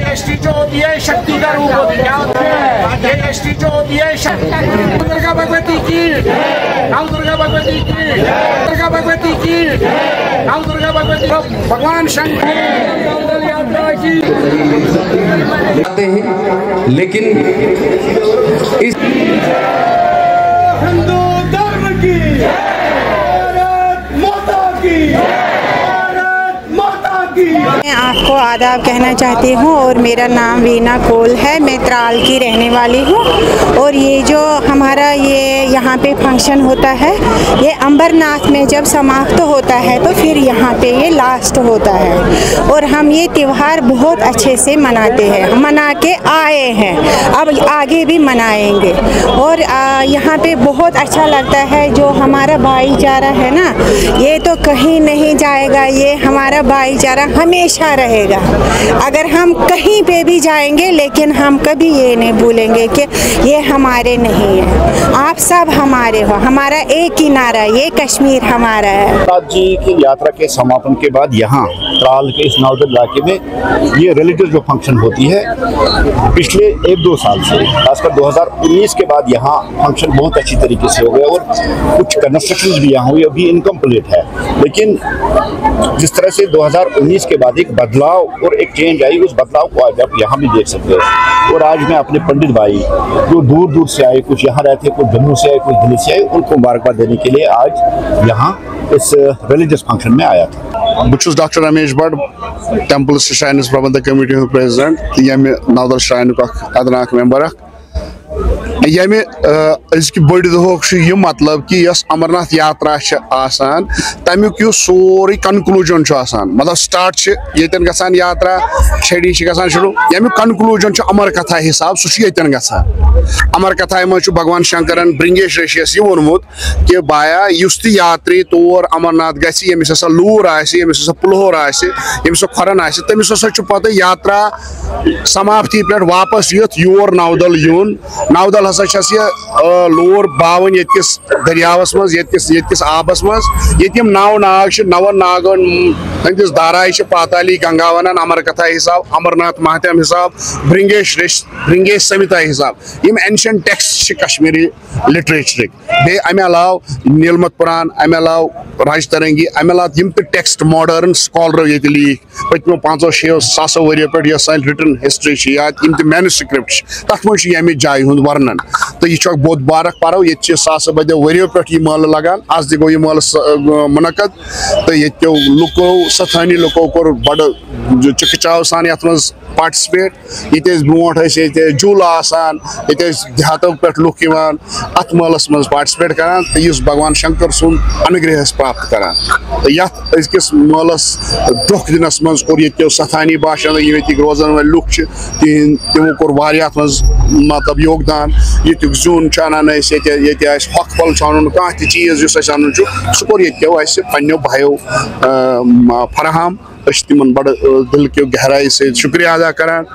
ST जो होती है शक्ति का रूप होती है, क्या होता है एसटी जो होती है दुर्गा भगवती की, हम दुर्गा भगवती की, दुर्गा भगवती की, हम दुर्गा भगवती, भगवान शंकर यात्रा की। लेकिन इस हिंदू धर्म की, भारत माता की, भारत माता की। मैं आपको आदाब कहना चाहती हूँ और मेरा नाम वीना कोल है। मैं त्राल की रहने वाली हूँ और ये जो हमारा ये यहाँ पे फंक्शन होता है ये अंबरनाथ में जब समाप्त होता है तो फिर यहाँ पे ये लास्ट होता है और हम ये त्यौहार बहुत अच्छे से मनाते हैं, मना के आए हैं, अब आगे भी मनाएंगे और यहाँ पे बहुत अच्छा लगता है। जो हमारा भाईचारा है ना ये तो कहीं नहीं जाएगा, ये हमारा भाईचारा हमेशा रहेगा। अगर हम कहीं पे भी जाएंगे लेकिन हम कभी ये नहीं भूलेंगे कि ये हमारे नहीं है, आप सब हमारे हो, हमारा एक ही नारा, ये कश्मीर हमारा है। जी की यात्रा के समापन के बाद यहाँ त्राल के इस नौदल इलाके में ये रिलीजियस जो फंक्शन होती है पिछले 1-2 साल से, खासकर 2019 के बाद यहाँ फंक्शन बहुत अच्छी तरीके से हो गया और कुछ कंस्ट्रक्शन भी यहाँ हुई, अभी इनकम्प्लीट है। लेकिन जिस तरह से 2019 के बाद एक बदलाव और एक चेंज आई, उस बदलाव को आज आप यहाँ भी देख सकते हैं। और आज मैं अपने पंडित भाई जो दूर दूर से आए, कुछ यहाँ रहते, कुछ जम्मू से आए, कुछ दिल्ली से आए, उनको मुबारकबाद देने के लिए आज यहाँ इस रिलीजियस फंक्शन में आया था। बुछुस doctor Ramesh Bhatt, temple shrines प्रबंधक कमेटी प्रेसिडेंट, यमे नौदल श्राइन अदनाक मेंबर यमे अजक बड़ दुह मतलब कि यस अमरनाथ यात्रा आसान तमिक सोरे कनक्लूजन मतलब स्टार्ट यतन गसान यात्रा छड़ी गसान शुरू यमिक कनक्लूजन अमर कथा हिसाब सह यतन गसान। अमर कथा मज भगवान शंकरन ब्रिंगेश ऋषियस यह वोनमुत कि बाया युस ती यात्री तौर अमरनाथ गि यमिस हसा लूर यमिस हसा पुलहोर यमिस खरन तमिस हसा पता यात्रा समाप्ति पे वापस युत योर नौदल यून। नौदल हसा लोर बावन यस दरियावस मज यस आबस मज यम नव नाग नवन नागन हंदिस दाराय पाताली गंगा वनान अमर कथा हिसाब, अमरनाथ महत्म हिसाब, ब्रिंगेश समिता हिसाब यम एंशियंट टेक्स्ट कश्मीरी लिटरेचर बे अमे अलाव नीलमत पुराण, अमे अलाव राज तरंगी, अमे अलाव यम टेक्स्ट मॉडर्न स्कॉलर ये लीक पत्मो 500-600 वरियो पे सान रिटन हिस्ट्री यम मैनुस्क्रिप्ट तथ मज यम जाय हुंद वर्णन। तो यह बहुत बारक पर्व, ये 100 बदो वरियो पे मल लगान, आज दि गो यह मल मुनकद। तो ये लुको स्थानी लुको कोर बड़ चिकचाव सान ये मज पार्टिसिपेट। ये ब्रोट झूल आसान, ये देहातों पे लुक अत मलस मज पार्टिसिपेट करान, तो इस भगवान शंकर सुन अनुग्रह प्राप्त करान। तो यस मलस दुख दिनस मज कोर ये स्थानी बाशिंद ये रोजान वाले लुक तमो कोर मज मतलब योगदान। ये जून अनान हक पल अन कह चीज अन सह कोर ये पन्नो भाइयों फराहम। तिमन बड़ दिल के गहराई से शुक्रिया अदा करान।